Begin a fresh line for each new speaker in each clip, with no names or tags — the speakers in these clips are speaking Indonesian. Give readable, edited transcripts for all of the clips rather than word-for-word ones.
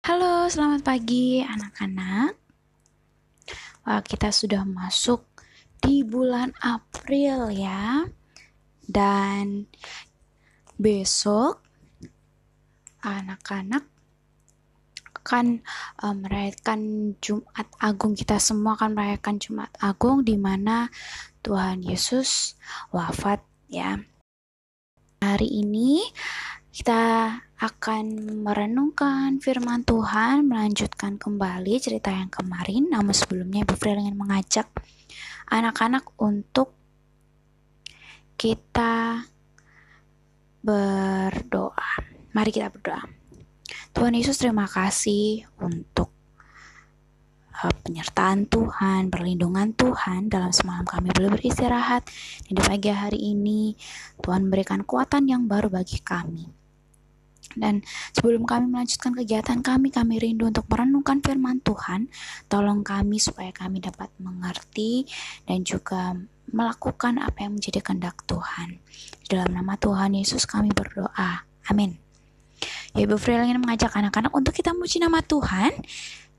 Halo, selamat pagi anak-anak. Wah, kita sudah masuk di bulan April ya. Dan besok anak-anak akan merayakan Jumat Agung. Kita semua akan merayakan Jumat Agung di mana Tuhan Yesus wafat ya. Hari ini kita akan merenungkan firman Tuhan, melanjutkan kembali cerita yang kemarin. Namun sebelumnya Ibu Frel ingin mengajak anak-anak untuk kita berdoa. Mari kita berdoa. Tuhan Yesus, terima kasih untuk penyertaan Tuhan, perlindungan Tuhan dalam semalam kami boleh beristirahat. Dan di pagi hari ini Tuhan berikan kekuatan yang baru bagi kami. Dan sebelum kami melanjutkan kegiatan kami rindu untuk merenungkan firman Tuhan. Tolong kami supaya kami dapat mengerti dan juga melakukan apa yang menjadi kehendak Tuhan. Dalam nama Tuhan Yesus kami berdoa. Amin. Ya, Ibu Fril ingin mengajak anak-anak untuk kita memuji nama Tuhan.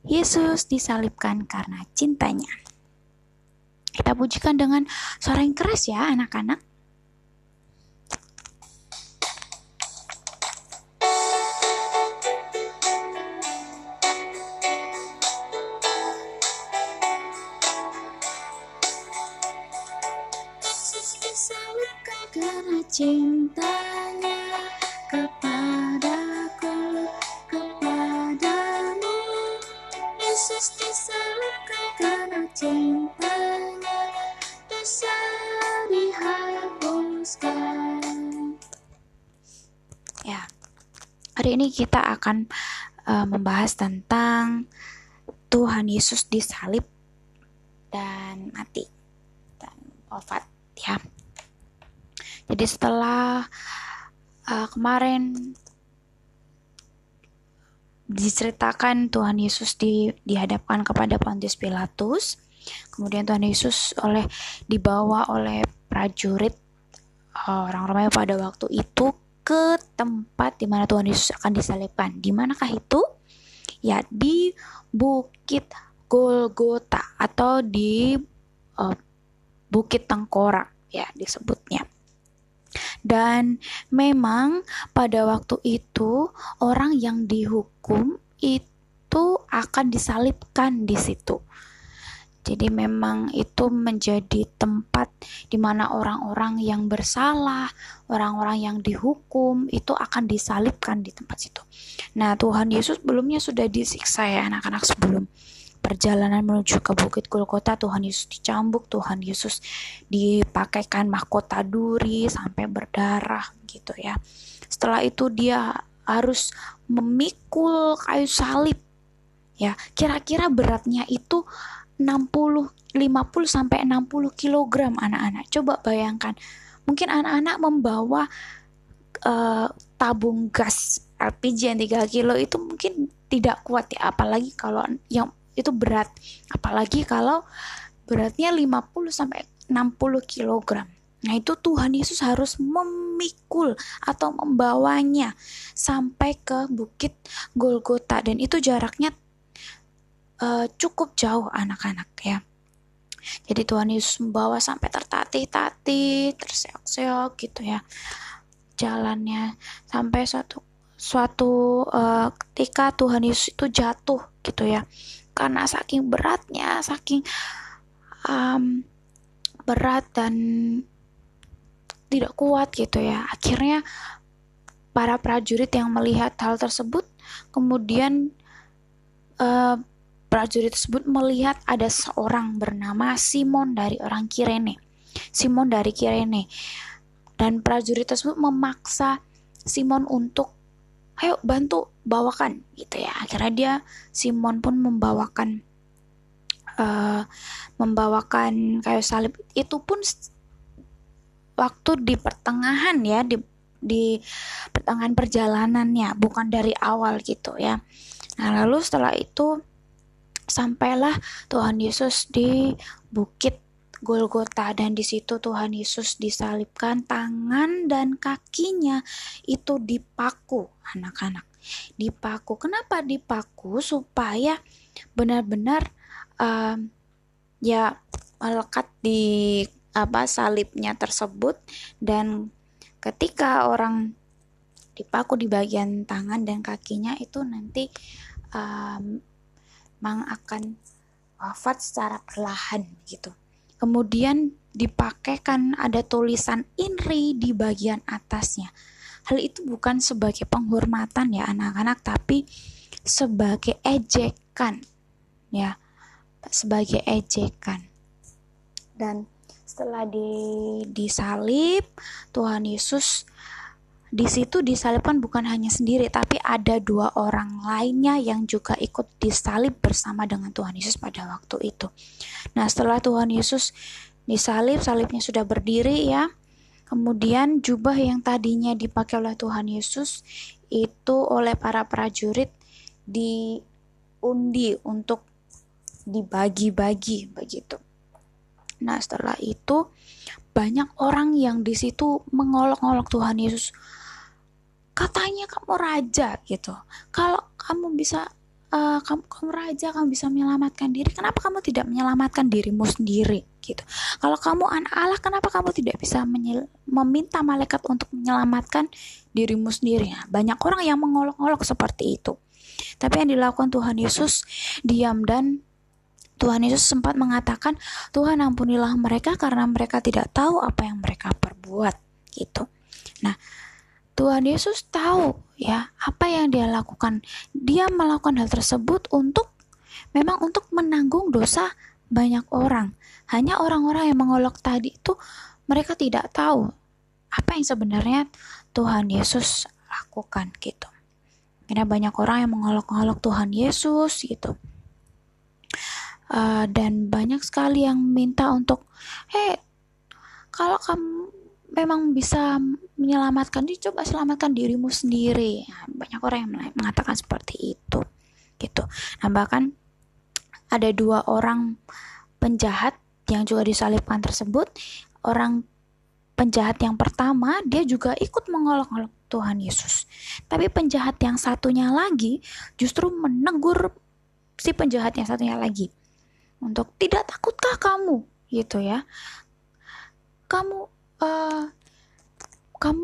Yesus disalibkan karena cintanya. Kita pujikan dengan suara yang keras ya anak-anak. Karena cintanya kepadaku, kepadamu. Yesus disalibkan karena cintanya, dosa dihapuskan. Ya, hari ini kita akan membahas tentang Tuhan Yesus disalib dan mati dan wafat ya. Jadi setelah kemarin diceritakan Tuhan Yesus dihadapkan kepada Pontius Pilatus, kemudian Tuhan Yesus dibawa oleh prajurit orang Romawi pada waktu itu ke tempat di mana Tuhan Yesus akan disalibkan. Di manakah itu? Ya, di Bukit Golgota atau di Bukit Tengkorak ya disebutnya. Dan memang pada waktu itu orang yang dihukum itu akan disalibkan di situ. Jadi memang itu menjadi tempat di mana orang-orang yang bersalah, orang-orang yang dihukum itu akan disalibkan di tempat situ. Nah, Tuhan Yesus sebelumnya sudah disiksa ya anak-anak. Sebelum perjalanan menuju ke Bukit Golgota, Tuhan Yesus dicambuk, Tuhan Yesus dipakaikan mahkota duri sampai berdarah gitu ya. Setelah itu dia harus memikul kayu salib ya. Kira-kira beratnya itu 50 sampai 60 kg anak-anak. Coba bayangkan. Mungkin anak-anak membawa tabung gas LPG yang 3 kilo itu mungkin tidak kuat ya, apalagi kalau yang itu berat, apalagi kalau beratnya 50 sampai 60 kg. Nah, itu Tuhan Yesus harus memikul atau membawanya sampai ke Bukit Golgota, dan itu jaraknya cukup jauh anak-anak ya. Jadi Tuhan Yesus membawa sampai tertatih-tatih, terseok-seok gitu ya jalannya, sampai suatu ketika Tuhan Yesus itu jatuh gitu ya. Karena saking beratnya, saking berat dan tidak kuat gitu ya. Akhirnya para prajurit yang melihat hal tersebut, kemudian prajurit tersebut melihat ada seorang bernama Simon dari orang Kirene. Simon dari Kirene. Dan prajurit tersebut memaksa Simon untuk ayo bantu bawakan gitu ya. Akhirnya Simon pun membawakan kayu salib. Itu pun waktu di pertengahan ya, di pertengahan perjalanannya, bukan dari awal gitu ya. Nah, lalu setelah itu sampailah Tuhan Yesus di Bukit Golgota, dan di situ Tuhan Yesus disalibkan, tangan dan kakinya itu dipaku, anak-anak. Dipaku. Kenapa dipaku? Supaya benar-benar ya melekat di salibnya tersebut, dan ketika orang dipaku di bagian tangan dan kakinya itu nanti akan wafat secara perlahan gitu. Kemudian dipakaikan ada tulisan INRI di bagian atasnya. Hal itu bukan sebagai penghormatan ya anak-anak, tapi sebagai ejekan ya, sebagai ejekan. Dan setelah disalib, Tuhan Yesus di situ disalibkan bukan hanya sendiri, tapi ada 2 orang lainnya yang juga ikut disalib bersama dengan Tuhan Yesus pada waktu itu. Nah, setelah Tuhan Yesus disalib, salibnya sudah berdiri ya. Kemudian jubah yang tadinya dipakai oleh Tuhan Yesus itu oleh para prajurit diundi untuk dibagi-bagi begitu. Nah, setelah itu banyak orang yang di situ mengolok-olok Tuhan Yesus. Katanya kamu raja gitu. Kalau kamu bisa kamu raja, kamu bisa menyelamatkan diri, kenapa kamu tidak menyelamatkan dirimu sendiri gitu. Kalau kamu anak Allah, kenapa kamu tidak bisa meminta malaikat untuk menyelamatkan dirimu sendiri. Nah, banyak orang yang mengolok-olok seperti itu. Tapi yang dilakukan Tuhan Yesus diam, dan Tuhan Yesus sempat mengatakan, Tuhan ampunilah mereka karena mereka tidak tahu apa yang mereka perbuat gitu. Nah, Tuhan Yesus tahu ya apa yang dia lakukan. Dia melakukan hal tersebut memang untuk menanggung dosa banyak orang. Hanya orang-orang yang mengolok tadi itu mereka tidak tahu apa yang sebenarnya Tuhan Yesus lakukan gitu. Karena banyak orang yang mengolok-olok Tuhan Yesus gitu. Dan banyak sekali yang minta untuk, kalau kamu memang bisa menyelamatkan diri, coba selamatkan dirimu sendiri. Nah, banyak orang yang mengatakan seperti itu gitu. Nah, bahkan ada 2 orang penjahat yang juga disalibkan tersebut. Orang penjahat yang pertama dia juga ikut mengolok-olok Tuhan Yesus, tapi penjahat yang satunya lagi justru menegur si penjahat yang satunya lagi untuk, tidak takutkah kamu gitu ya, kamu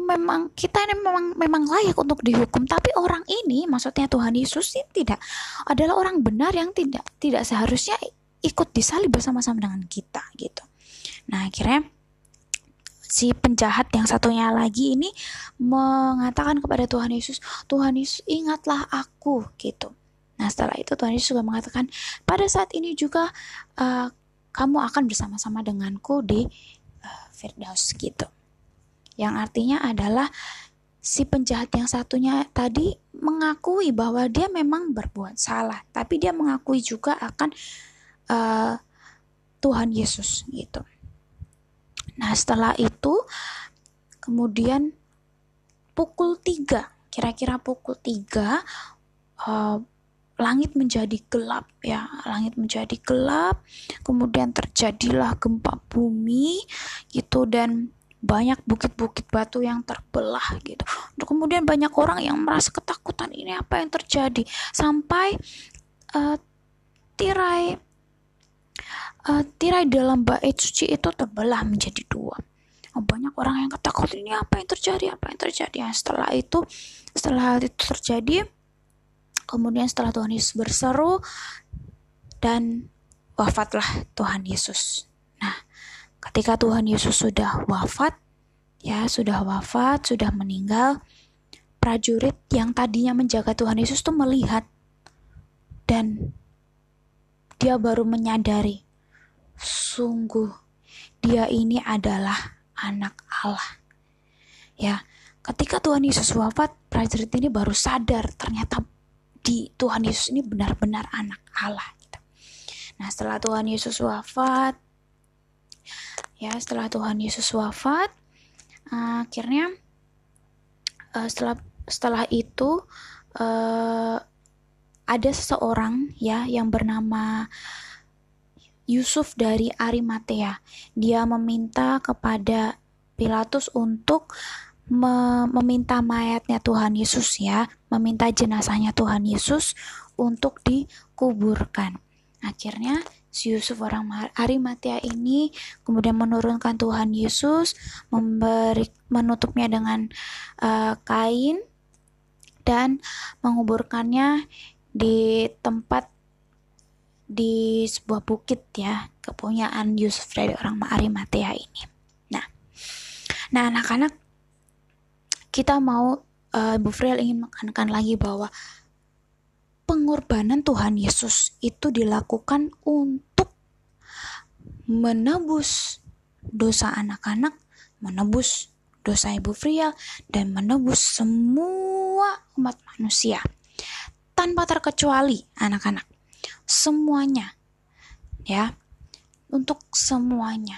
memang, kita ini memang layak untuk dihukum, tapi orang ini, maksudnya Tuhan Yesus ini tidak adalah orang benar yang tidak seharusnya ikut disalib bersama-sama dengan kita gitu. Nah, akhirnya si penjahat yang satunya lagi ini mengatakan kepada Tuhan Yesus, Tuhan Yesus ingatlah aku gitu. Nah, setelah itu Tuhan Yesus juga mengatakan, pada saat ini juga kamu akan bersama-sama denganku di Firdaus gitu. Yang artinya adalah si penjahat yang satunya tadi mengakui bahwa dia memang berbuat salah, tapi dia mengakui juga akan Tuhan Yesus gitu. Nah, setelah itu kemudian pukul 3, kira-kira pukul 3, langit menjadi gelap ya, langit menjadi gelap, kemudian terjadilah gempa bumi gitu, dan banyak bukit-bukit batu yang terbelah gitu. Kemudian banyak orang yang merasa ketakutan, ini apa yang terjadi, sampai tirai dalam bait suci itu terbelah menjadi 2. Banyak orang yang ketakutan, ini apa yang terjadi. Setelah hal itu terjadi, kemudian setelah Tuhan Yesus berseru, dan wafatlah Tuhan Yesus. Nah, ketika Tuhan Yesus sudah wafat, sudah meninggal, prajurit yang tadinya menjaga Tuhan Yesus tuh melihat, dan dia baru menyadari, sungguh dia ini adalah anak Allah. Ya, ketika Tuhan Yesus wafat, prajurit ini baru sadar ternyata Tuhan Yesus ini benar-benar anak Allah. Gitu. Nah, setelah Tuhan Yesus wafat, akhirnya setelah itu ada seseorang ya yang bernama Yusuf dari Arimatea. Dia meminta kepada Pilatus untuk meminta mayatnya Tuhan Yesus ya, meminta jenazahnya Tuhan Yesus untuk dikuburkan. Akhirnya si Yusuf orang Arimatea ini kemudian menurunkan Tuhan Yesus, menutupnya dengan kain dan menguburkannya di tempat di sebuah bukit ya, kepunyaan Yusuf dari orang Arimatea ini. Nah anak-anak, kita mau Bu Friel ingin menekankan lagi bahwa pengorbanan Tuhan Yesus itu dilakukan untuk menebus dosa anak-anak, menebus dosa Ibu Friel, dan menebus semua umat manusia tanpa terkecuali anak-anak. Semuanya ya, untuk semuanya.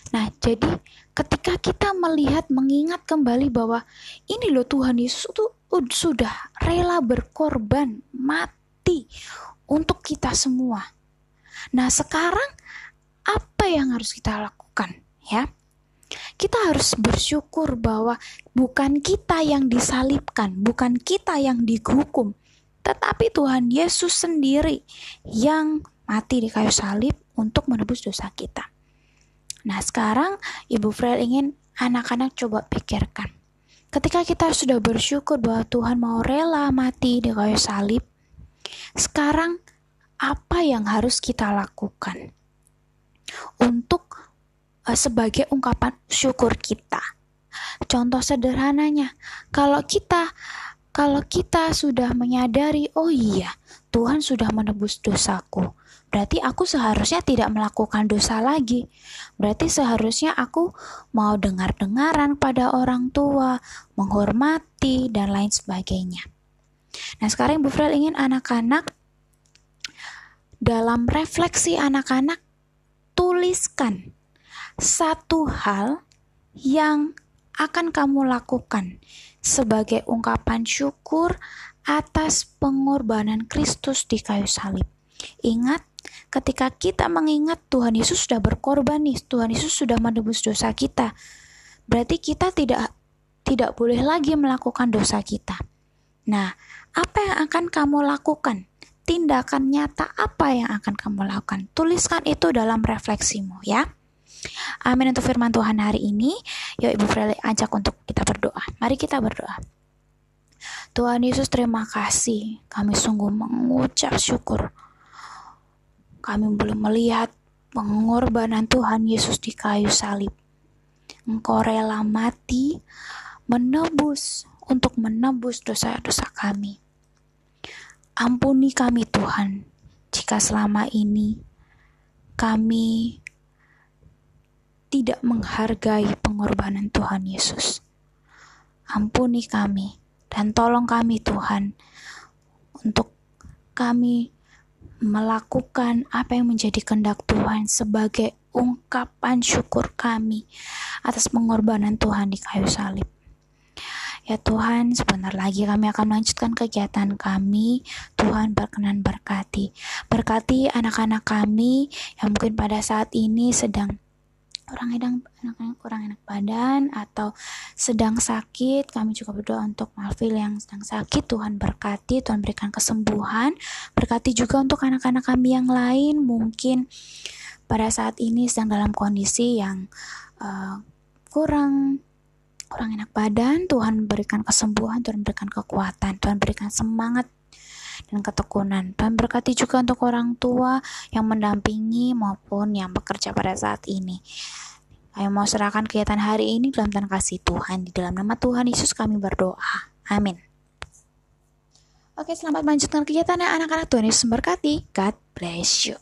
Nah, jadi ketika kita mengingat kembali bahwa ini loh Tuhan Yesus itu sudah rela berkorban, mati untuk kita semua. Nah, sekarang apa yang harus kita lakukan ya? Kita harus bersyukur bahwa bukan kita yang disalibkan, bukan kita yang dihukum, tetapi Tuhan Yesus sendiri yang mati di kayu salib untuk menebus dosa kita. Nah, sekarang Ibu Friel ingin anak-anak coba pikirkan. Ketika kita sudah bersyukur bahwa Tuhan mau rela mati di kayu salib, sekarang apa yang harus kita lakukan untuk sebagai ungkapan syukur kita? Contoh sederhananya, kalau kita sudah menyadari, oh iya, Tuhan sudah menebus dosaku, berarti aku seharusnya tidak melakukan dosa lagi. Berarti seharusnya aku mau dengar-dengaran pada orang tua, menghormati, dan lain sebagainya. Nah, sekarang Bu Friel ingin anak-anak, dalam refleksi anak-anak, tuliskan satu hal yang akan kamu lakukan sebagai ungkapan syukur atas pengorbanan Kristus di kayu salib. Ingat, ketika kita mengingat Tuhan Yesus sudah berkorban nih, Tuhan Yesus sudah menebus dosa kita, berarti kita tidak boleh lagi melakukan dosa kita. Nah, apa yang akan kamu lakukan? Tindakan nyata apa yang akan kamu lakukan? Tuliskan itu dalam refleksimu ya. Amin untuk firman Tuhan hari ini. Yuk Ibu Friel ajak untuk kita berdoa. Mari kita berdoa. Tuhan Yesus, terima kasih. Kami sungguh mengucap syukur. Kami belum melihat pengorbanan Tuhan Yesus di kayu salib. Engkau rela mati untuk menebus dosa-dosa kami. Ampuni kami Tuhan, jika selama ini kami tidak menghargai pengorbanan Tuhan Yesus. Ampuni kami dan tolong kami Tuhan untuk kami melakukan apa yang menjadi kehendak Tuhan sebagai ungkapan syukur kami atas pengorbanan Tuhan di kayu salib. Ya Tuhan, sebentar lagi kami akan melanjutkan kegiatan kami. Tuhan berkenan berkati anak-anak kami yang mungkin pada saat ini sedang kurang enak badan atau sedang sakit. Kami juga berdoa untuk Malvil yang sedang sakit. Tuhan berkati, Tuhan berikan kesembuhan. Berkati juga untuk anak-anak kami yang lain mungkin pada saat ini sedang dalam kondisi yang kurang enak badan. Tuhan berikan kesembuhan, Tuhan berikan kekuatan, Tuhan berikan semangat dan ketekunan. Tuhan berkati juga untuk orang tua yang mendampingi maupun yang bekerja pada saat ini. Kami mau serahkan kegiatan hari ini dalam tangan kasih Tuhan. Di dalam nama Tuhan Yesus kami berdoa. Amin. Oke, selamat melanjutkan kegiatannya anak-anak. Tuhan Yesus memberkati. God bless you.